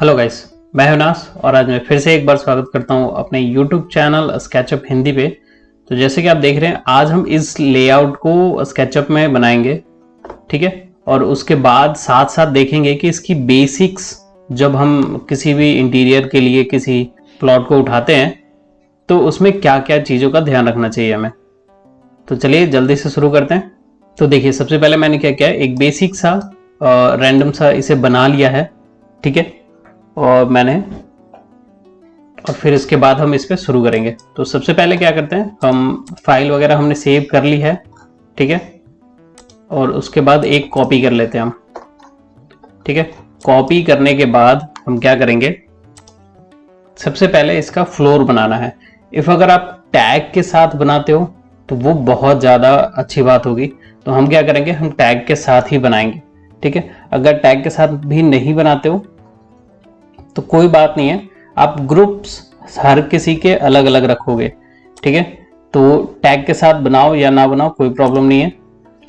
Hello guys, मैं हूं नास और आज मैं फिर से एक बार स्वागत करता हूं अपने YouTube चैनल स्केचअप हिंदी पे। तो जैसे कि आप देख रहे हैं, आज हम इस लेआउट को स्केचअप में बनाएंगे, ठीक है। और उसके बाद साथ साथ देखेंगे कि इसकी बेसिक्स, जब हम किसी भी इंटीरियर के लिए किसी प्लॉट को उठाते हैं तो उसमें क्या क्या चीज़ों का ध्यान रखना चाहिए हमें। तो चलिए जल्दी से शुरू करते हैं। तो देखिए, सबसे पहले मैंने क्या किया, एक बेसिक सा रैंडम सा इसे बना लिया है, ठीक है। और फिर इसके बाद हम इस पर शुरू करेंगे। तो सबसे पहले क्या करते हैं, हम फाइल वगैरह हमने सेव कर ली है, ठीक है। और उसके बाद एक कॉपी कर लेते हैं हम, ठीक है। कॉपी करने के बाद हम क्या करेंगे, सबसे पहले इसका फ्लोर बनाना है। अगर आप टैग के साथ बनाते हो तो वो बहुत ज़्यादा अच्छी बात होगी। तो हम क्या करेंगे, हम टैग के साथ ही बनाएंगे, ठीक है। अगर टैग के साथ भी नहीं बनाते हो तो कोई बात नहीं है, आप ग्रुप्स हर किसी के अलग अलग रखोगे, ठीक है। तो टैग के साथ बनाओ या ना बनाओ कोई प्रॉब्लम नहीं है,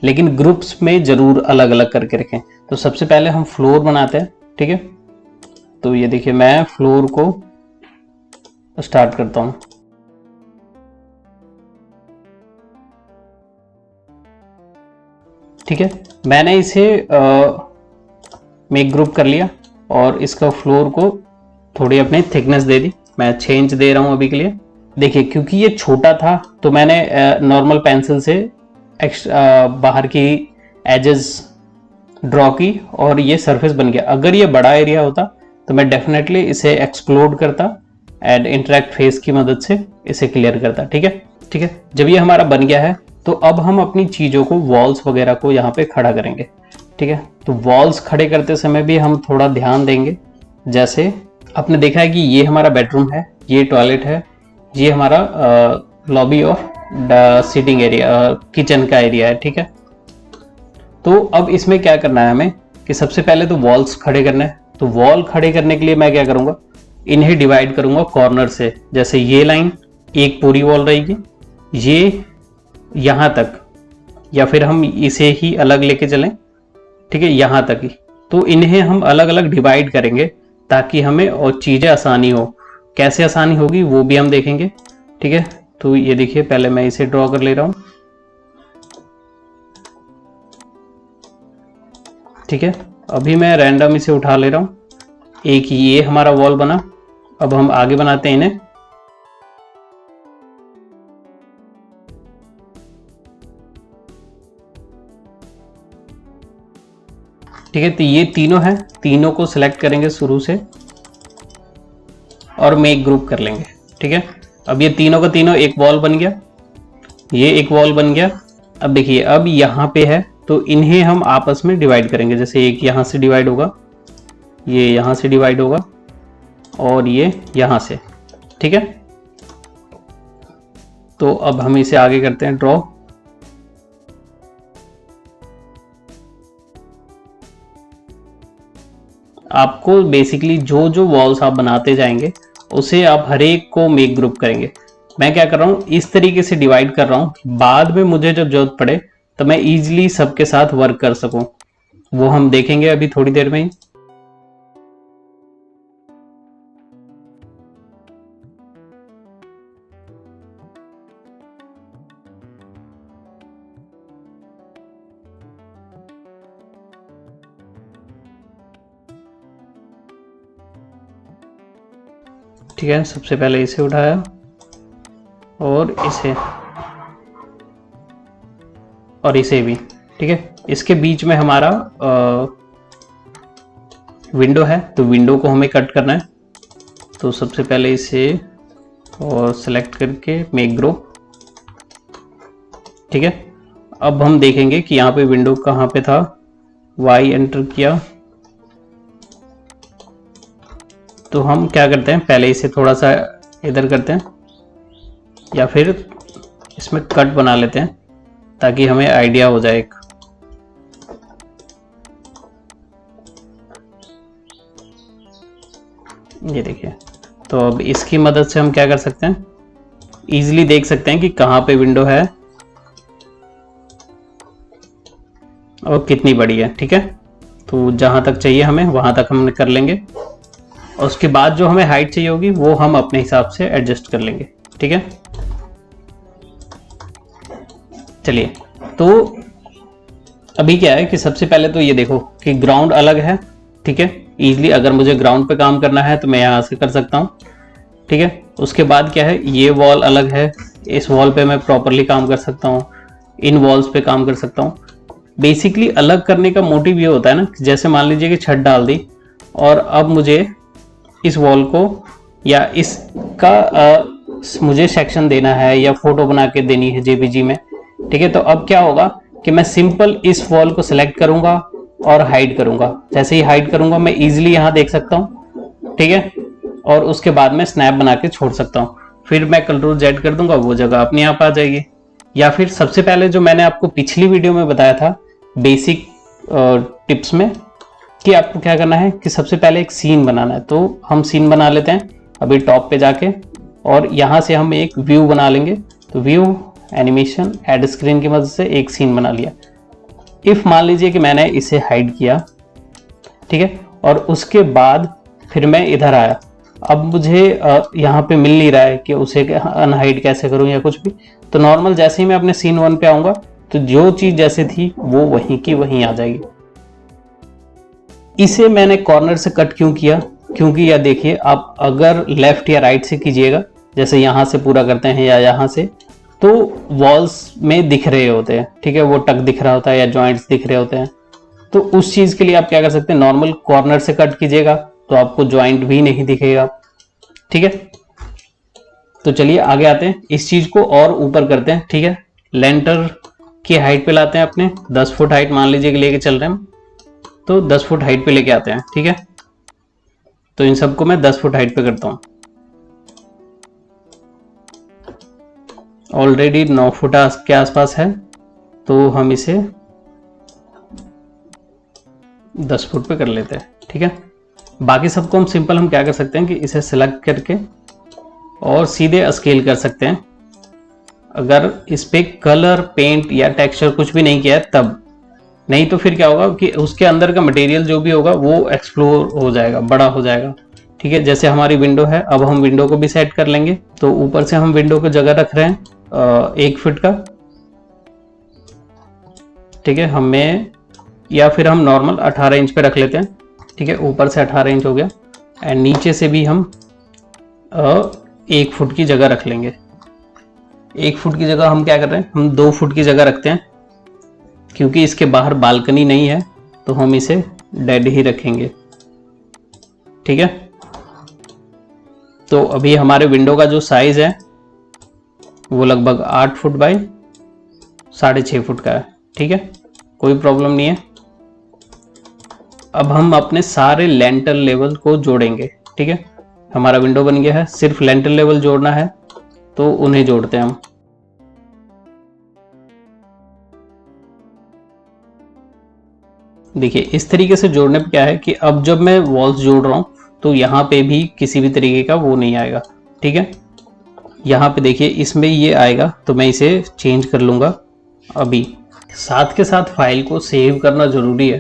लेकिन ग्रुप्स में जरूर अलग अलग करके रखें। तो सबसे पहले हम फ्लोर बनाते हैं, ठीक है। तो ये देखिए, मैं फ्लोर को स्टार्ट करता हूं, ठीक है। मैंने इसे मेक ग्रुप कर लिया और इसका फ्लोर को थोड़ी अपनी थिकनेस दे दी। मैं 6 इंच दे रहा हूं अभी के लिए। देखिए, क्योंकि ये छोटा था तो मैंने नॉर्मल पेंसिल से बाहर की एजेस ड्रॉ की और ये सरफेस बन गया। अगर ये बड़ा एरिया होता तो मैं डेफिनेटली इसे एक्सप्लोड करता एंड इंटरेक्ट फेस की मदद से इसे क्लियर करता, ठीक है। ठीक है, जब ये हमारा बन गया है तो अब हम अपनी चीज़ों को, वॉल्स वगैरह को यहाँ पे खड़ा करेंगे, ठीक है। तो वॉल्स खड़े करते समय भी हम थोड़ा ध्यान देंगे। जैसे आपने देखा है कि ये हमारा बेडरूम है, ये टॉयलेट है, ये हमारा लॉबी और सिटिंग एरिया, किचन का एरिया है, ठीक है। तो अब इसमें क्या करना है हमें कि सबसे पहले तो वॉल्स खड़े करने हैं। तो वॉल खड़े करने के लिए मैं क्या करूँगा, इन्हें डिवाइड करूँगा कॉर्नर से। जैसे ये लाइन एक पूरी वॉल रहेगी, ये यहाँ तक, या फिर हम इसे ही अलग लेके चलें, ठीक है, यहाँ तक ही। तो इन्हें हम अलग अलग डिवाइड करेंगे ताकि हमें और चीज़ें आसानी हो। कैसे आसानी होगी वो भी हम देखेंगे, ठीक है। तो ये देखिए, पहले मैं इसे ड्रॉ कर ले रहा हूँ, ठीक है। अभी मैं रैंडम इसे उठा ले रहा हूँ। एक ये हमारा वॉल बना। अब हम आगे बनाते हैं इन्हें, ठीक है। तो ये तीनों हैं, तीनों को सिलेक्ट करेंगे शुरू से और मेक ग्रुप कर लेंगे, ठीक है। अब ये तीनों का तीनों एक वॉल बन गया, ये एक वॉल बन गया। अब देखिए, अब यहाँ पे है तो इन्हें हम आपस में डिवाइड करेंगे। जैसे एक यहाँ से डिवाइड होगा, ये यहाँ से डिवाइड होगा और ये यहाँ से, ठीक है। तो अब हम इसे आगे करते हैं ड्रॉ। आपको बेसिकली जो जो वॉल्स आप बनाते जाएंगे उसे आप हर एक को मेक ग्रुप करेंगे। मैं क्या कर रहा हूँ, इस तरीके से डिवाइड कर रहा हूँ, बाद में मुझे जब जरूरत पड़े तो मैं इजीली सबके साथ वर्क कर सकूं। वो हम देखेंगे अभी थोड़ी देर में ही। ठीक है, सबसे पहले इसे उठाया और इसे भी, ठीक है। इसके बीच में हमारा विंडो है, तो विंडो को हमें कट करना है। तो सबसे पहले इसे और सेलेक्ट करके मेक ग्रुप, ठीक है। अब हम देखेंगे कि यहाँ पे विंडो कहाँ पे था। वाई एंटर किया तो हम क्या करते हैं, पहले इसे थोड़ा सा इधर करते हैं या फिर इसमें कट बना लेते हैं ताकि हमें आइडिया हो जाए एक। ये देखिए, तो अब इसकी मदद से हम क्या कर सकते हैं, इजीली देख सकते हैं कि कहाँ पे विंडो है और कितनी बड़ी है, ठीक है। तो जहां तक चाहिए हमें वहां तक हम कर लेंगे। और उसके बाद जो हमें हाइट चाहिए होगी वो हम अपने हिसाब से एडजस्ट कर लेंगे। ठीक है, चलिए। तो अभी क्या है कि सबसे पहले तो ये देखो कि ग्राउंड अलग है। ठीक है, इजीली अगर मुझे ग्राउंड पे काम करना है तो मैं यहाँ से कर सकता हूँ। ठीक है, उसके बाद क्या है, ये वॉल अलग है, इस वॉल पे मैं प्रॉपरली काम कर सकता हूँ, इन वॉल्स पे काम कर सकता हूँ। बेसिकली अलग करने का मोटिव ये होता है ना, जैसे मान लीजिए कि छत डाल दी और अब मुझे इस वॉल को या इसका मुझे सेक्शन देना है या फोटो बना के देनी है जेपीजी में। ठीक है, तो अब क्या होगा कि मैं सिंपल इस वॉल को सिलेक्ट करूंगा और हाइड करूंगा। जैसे ही हाइड करूंगा मैं इजीली यहाँ देख सकता हूँ। ठीक है, और उसके बाद मैं स्नैप बना के छोड़ सकता हूँ। फिर मैं Ctrl Z कर दूंगा, वो जगह अपने आप आ जाएगी। या फिर सबसे पहले जो मैंने आपको पिछली वीडियो में बताया था बेसिक टिप्स में कि आपको क्या करना है कि सबसे पहले एक सीन बनाना है। तो हम सीन बना लेते हैं अभी टॉप पे जाके, और यहाँ से हम एक व्यू बना लेंगे। तो व्यू, एनिमेशन, ऐड स्क्रीन की मदद से एक सीन बना लिया। इफ मान लीजिए कि मैंने इसे हाइड किया, ठीक है, और उसके बाद फिर मैं इधर आया। अब मुझे यहाँ पे मिल नहीं रहा है कि उसे अनहाइड कैसे करूँ या कुछ भी। तो नॉर्मल जैसे ही मैं अपने सीन 1 पे आऊँगा तो जो चीज़ जैसे थी वो वहीं की वहीं आ जाएगी। इसे मैंने कॉर्नर से कट क्यों किया, क्योंकि यह देखिए आप अगर लेफ्ट या राइट से कीजिएगा, जैसे यहाँ से पूरा करते हैं या यहाँ से, तो वॉल्स में दिख रहे होते हैं। ठीक है, वो टक दिख रहा होता है या जॉइंट्स दिख रहे होते हैं। तो उस चीज़ के लिए आप क्या कर सकते हैं, नॉर्मल कॉर्नर से कट कीजिएगा तो आपको जॉइंट भी नहीं दिखेगा। ठीक है, तो चलिए आगे आते हैं, इस चीज को और ऊपर करते हैं। ठीक है, लेंटर की हाइट पे लाते हैं अपने 10 फुट हाइट मान लीजिए कि लेके चल रहे हैं हम, तो 10 फुट हाइट पे लेके आते हैं। ठीक है, तो इन सबको मैं 10 फुट हाइट पे करता हूं। ऑलरेडी 9 फुट के आसपास है, तो हम इसे 10 फुट पे कर लेते हैं। ठीक है, बाकी सबको हम सिंपल हम क्या कर सकते हैं कि इसे सिलेक्ट करके और सीधे स्केल कर सकते हैं। अगर इस पे कलर, पेंट या टेक्सचर कुछ भी नहीं किया है तब, नहीं तो फिर क्या होगा कि उसके अंदर का मटेरियल जो भी होगा वो एक्सप्लोर हो जाएगा, बड़ा हो जाएगा। ठीक है, जैसे हमारी विंडो है, अब हम विंडो को भी सेट कर लेंगे। तो ऊपर से हम विंडो को जगह रख रहे हैं 1 फुट का। ठीक है, हमें या फिर हम नॉर्मल 18 इंच पे रख लेते हैं। ठीक है, ऊपर से 18 इंच हो गया, एंड नीचे से भी हम 1 फुट की जगह रख लेंगे। 1 फुट की जगह हम क्या कर रहे हैं, हम 2 फुट की जगह रखते हैं, क्योंकि इसके बाहर बालकनी नहीं है तो हम इसे डेड ही रखेंगे। ठीक है, तो अभी हमारे विंडो का जो साइज है वो लगभग 8 फुट बाई 6.5 फुट का है। ठीक है, कोई प्रॉब्लम नहीं है। अब हम अपने सारे लेंटर लेवल को जोड़ेंगे। ठीक है, हमारा विंडो बन गया है, सिर्फ लेंटर लेवल जोड़ना है, तो उन्हें जोड़ते हैं हम। देखिए इस तरीके से जोड़ने पे क्या है कि अब जब मैं वॉल्स जोड़ रहा हूं तो यहाँ पे भी किसी भी तरीके का वो नहीं आएगा। ठीक है, यहाँ पे देखिए इसमें ये आएगा, तो मैं इसे चेंज कर लूंगा। अभी साथ के साथ फाइल को सेव करना जरूरी है।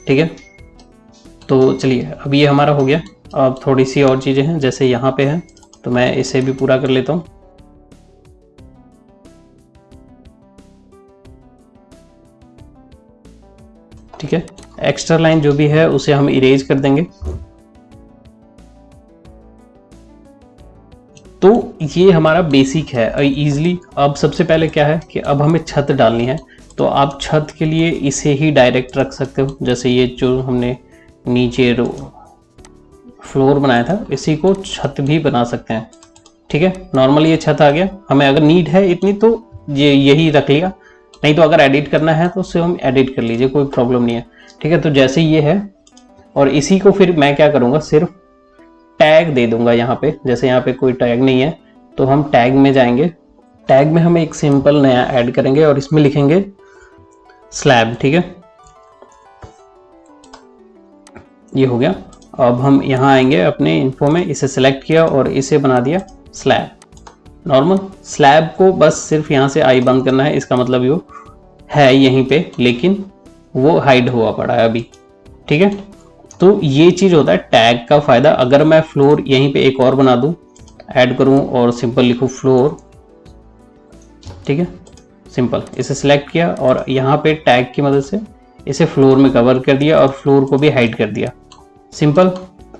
ठीक है, तो चलिए अभी ये हमारा हो गया। अब थोड़ी सी और चीज़ें हैं, जैसे यहाँ पे है तो मैं इसे भी पूरा कर लेता हूँ। ठीक है, एक्स्ट्रा लाइन जो भी है उसे हम इरेज कर देंगे। तो ये हमारा बेसिक है इजीली। अब सबसे पहले क्या है कि अब हमें छत डालनी है, तो आप छत के लिए इसे ही डायरेक्ट रख सकते हो। जैसे ये जो हमने नीचे फ्लोर बनाया था, इसी को छत भी बना सकते हैं। ठीक है, नॉर्मली ये छत आ गया। हमें अगर नीड है इतनी तो ये यही रख लिया, नहीं तो अगर एडिट करना है तो उससे हम एडिट कर लीजिए, कोई प्रॉब्लम नहीं है। ठीक है, तो जैसे ये है, और इसी को फिर मैं क्या करूँगा, सिर्फ टैग दे दूंगा यहाँ पे। जैसे यहाँ पे कोई टैग नहीं है तो हम टैग में जाएंगे, टैग में हम एक सिंपल नया ऐड करेंगे और इसमें लिखेंगे स्लैब। ठीक है, ये हो गया। अब हम यहाँ आएंगे अपने इन्फो में, इसे सिलेक्ट किया और इसे बना दिया स्लैब। नॉर्मल स्लैब को बस सिर्फ यहाँ से आई बंद करना है, इसका मतलब वो है यहीं पे, लेकिन वो हाइड हुआ पड़ा है अभी। ठीक है, तो ये चीज होता है टैग का फायदा। अगर मैं फ्लोर यहीं पे एक और बना दूं, ऐड करूं और सिंपल लिखूं फ्लोर, ठीक है, सिंपल इसे सिलेक्ट किया और यहाँ पे टैग की मदद से इसे फ्लोर में कवर कर दिया और फ्लोर को भी हाइड कर दिया, सिंपल।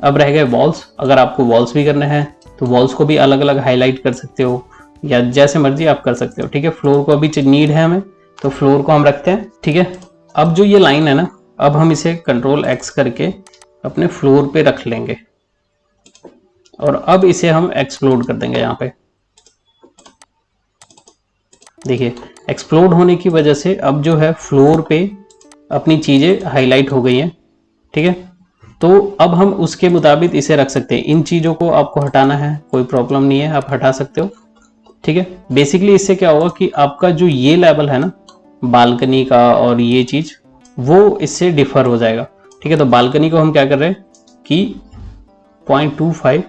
अब रह गए वॉल्स। अगर आपको वॉल्स भी करने हैं तो वॉल्स को भी अलग अलग हाईलाइट कर सकते हो या जैसे मर्जी आप कर सकते हो, ठीक है। फ्लोर को अभी नीड है हमें, तो फ्लोर को हम रखते हैं, ठीक है। अब जो ये लाइन है ना, अब हम इसे कंट्रोल एक्स करके अपने फ्लोर पे रख लेंगे और अब इसे हम एक्सप्लोड कर देंगे। यहाँ पे देखिए एक्सप्लोड होने की वजह से अब जो है फ्लोर पे अपनी चीजें हाईलाइट हो गई हैं, ठीक है। तो अब हम उसके मुताबिक इसे रख सकते हैं। इन चीजों को आपको हटाना है, कोई प्रॉब्लम नहीं है, आप हटा सकते हो, ठीक है। बेसिकली इससे क्या होगा कि आपका जो ये लेवल है ना बालकनी का और ये चीज, वो इससे डिफर हो जाएगा, ठीक है। तो बालकनी को हम क्या कर रहे हैं कि 0.25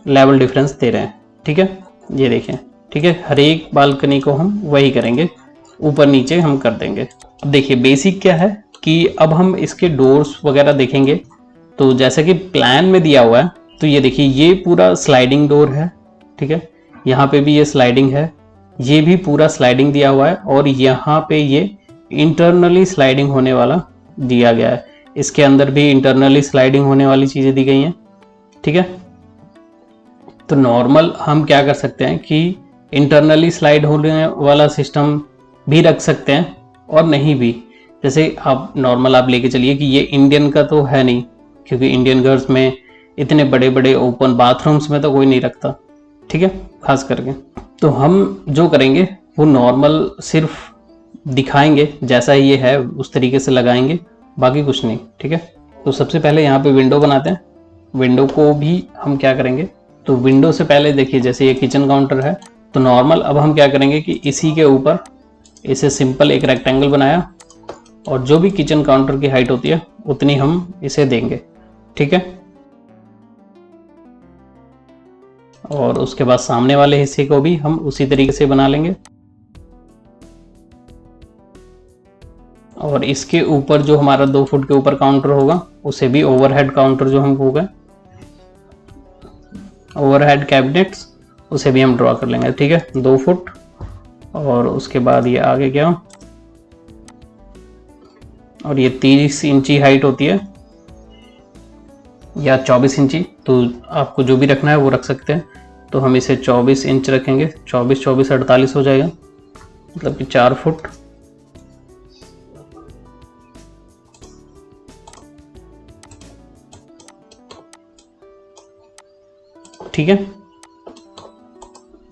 लेवल डिफरेंस दे रहे हैं, ठीक है। ये देखें, ठीक है, हर एक बालकनी को हम वही करेंगे, ऊपर नीचे हम कर देंगे। अब देखिए बेसिक क्या है कि अब हम इसके डोर्स वगैरह देखेंगे। तो जैसा कि प्लान में दिया हुआ है, तो ये देखिए ये पूरा स्लाइडिंग डोर है, ठीक है। यहाँ पे भी ये स्लाइडिंग है, ये भी पूरा स्लाइडिंग दिया हुआ है और यहाँ पे ये इंटरनली स्लाइडिंग होने वाला दिया गया है। इसके अंदर भी इंटरनली स्लाइडिंग होने वाली चीजें दी गई हैं, ठीक है। तो नॉर्मल हम क्या कर सकते हैं कि इंटरनली स्लाइड होने वाला सिस्टम भी रख सकते हैं और नहीं भी। जैसे आप नॉर्मल आप लेके चलिए कि ये इंडियन का तो है नहीं, क्योंकि इंडियन घर्स में इतने बड़े बड़े ओपन बाथरूम्स में तो कोई नहीं रखता, ठीक है, खास करके। तो हम जो करेंगे वो नॉर्मल सिर्फ दिखाएंगे, जैसा ये है उस तरीके से लगाएंगे, बाकी कुछ नहीं, ठीक है। तो सबसे पहले यहाँ पे विंडो बनाते हैं। विंडो को भी हम क्या करेंगे, तो विंडो से पहले देखिए जैसे ये किचन काउंटर है, तो नॉर्मल अब हम क्या करेंगे कि इसी के ऊपर इसे सिंपल एक रेक्टेंगल बनाया और जो भी किचन काउंटर की हाइट होती है उतनी हम इसे देंगे, ठीक है। और उसके बाद सामने वाले हिस्से को भी हम उसी तरीके से बना लेंगे और इसके ऊपर जो हमारा 2 फुट के ऊपर काउंटर होगा उसे भी ओवरहेड काउंटर जो हम होगा, ओवरहेड कैबिनेट्स, उसे भी हम ड्रॉ कर लेंगे, ठीक है, 2 फुट। और उसके बाद ये आगे क्या, और ये 30 इंची हाइट होती है या 24 इंची, तो आपको जो भी रखना है वो रख सकते हैं। तो हम इसे 24 इंच रखेंगे, 24 24 48 हो जाएगा, मतलब कि 4 फुट। ठीक है,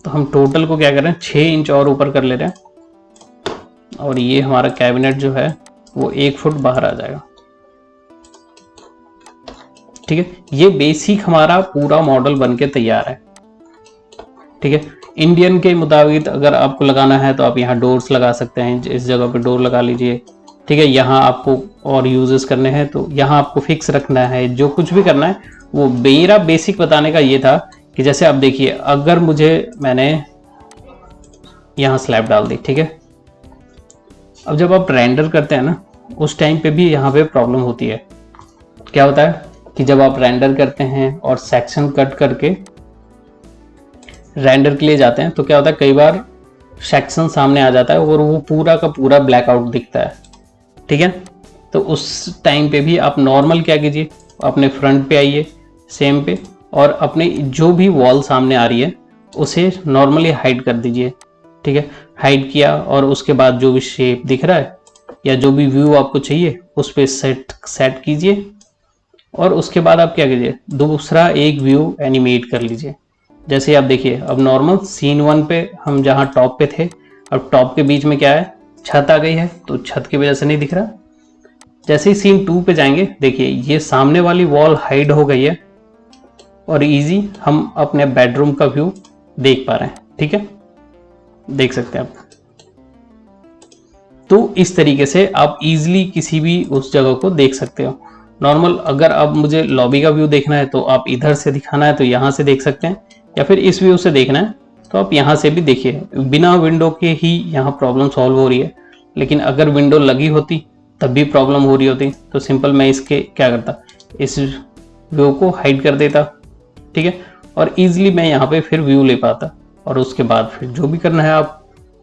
तो हम टोटल को क्या कर रहे हैं 6 इंच और ऊपर कर ले रहे हैं और ये हमारा कैबिनेट जो है वो 1 फुट बाहर आ जाएगा, ठीक है। ये बेसिक हमारा पूरा मॉडल बनके तैयार है, ठीक है। इंडियन के मुताबिक अगर आपको लगाना है तो आप यहाँ डोर्स लगा सकते हैं, इस जगह पे डोर लगा लीजिए, ठीक है। यहाँ आपको और यूजेस करने हैं तो यहाँ आपको फिक्स रखना है, जो कुछ भी करना है वो मेरा बेसिक बताने का ये था कि जैसे आप देखिए अगर मैंने यहाँ स्लैब डाल दी, ठीक है। अब जब आप रेंडर करते हैं ना उस टाइम पे भी यहाँ पे प्रॉब्लम होती है। क्या होता है कि जब आप रेंडर करते हैं और सेक्शन कट करके रेंडर के लिए जाते हैं तो क्या होता है कई बार सेक्शन सामने आ जाता है और वो पूरा का पूरा ब्लैकआउट दिखता है, ठीक है। तो उस टाइम पे भी आप नॉर्मल क्या कीजिए, अपने फ्रंट पे आइए सेम पे और अपने जो भी वॉल सामने आ रही है उसे नॉर्मली हाइड कर दीजिए, ठीक है। हाइड किया और उसके बाद जो भी शेप दिख रहा है या जो भी व्यू आपको चाहिए उस पर सेट कीजिए और उसके बाद आप क्या कीजिए दूसरा एक व्यू एनिमेट कर लीजिए। जैसे आप देखिए अब नॉर्मल सीन 1 पे हम जहाँ टॉप पे थे, अब टॉप के बीच में क्या है छत आ गई है, तो छत की वजह से नहीं दिख रहा। जैसे ही सीन 2 पे जाएंगे देखिए ये सामने वाली वॉल हाइड हो गई है और इजी हम अपने बेडरूम का व्यू देख पा रहे हैं, ठीक है, देख सकते हैं आप। तो इस तरीके से आप इजीली किसी भी उस जगह को देख सकते हो। नॉर्मल अगर अब मुझे लॉबी का व्यू देखना है तो आप इधर से दिखाना है तो यहाँ से देख सकते हैं, या फिर इस व्यू से देखना है तो आप यहाँ से भी देखिए। बिना विंडो के ही यहाँ प्रॉब्लम सॉल्व हो रही है, लेकिन अगर विंडो लगी होती तब भी प्रॉब्लम हो रही होती, तो सिंपल मैं इसके क्या करता, इस व्यू को हाइड कर देता, ठीक है, और इजीली मैं यहाँ पे फिर व्यू ले पाता। और उसके बाद फिर जो भी करना है,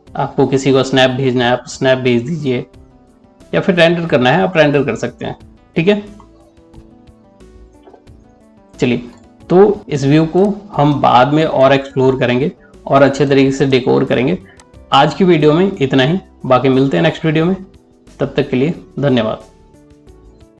आपको किसी को स्नैप भेजना है आप स्नैप भेज दीजिए, या फिर रेंडर करना है आप रेंडर कर सकते हैं, ठीक है। चलिए, तो इस व्यू को हम बाद में और एक्सप्लोर करेंगे और अच्छे तरीके से डेकोर करेंगे। आज की वीडियो में इतना ही, बाकी मिलते हैं नेक्स्ट वीडियो में, तब तक के लिए धन्यवाद।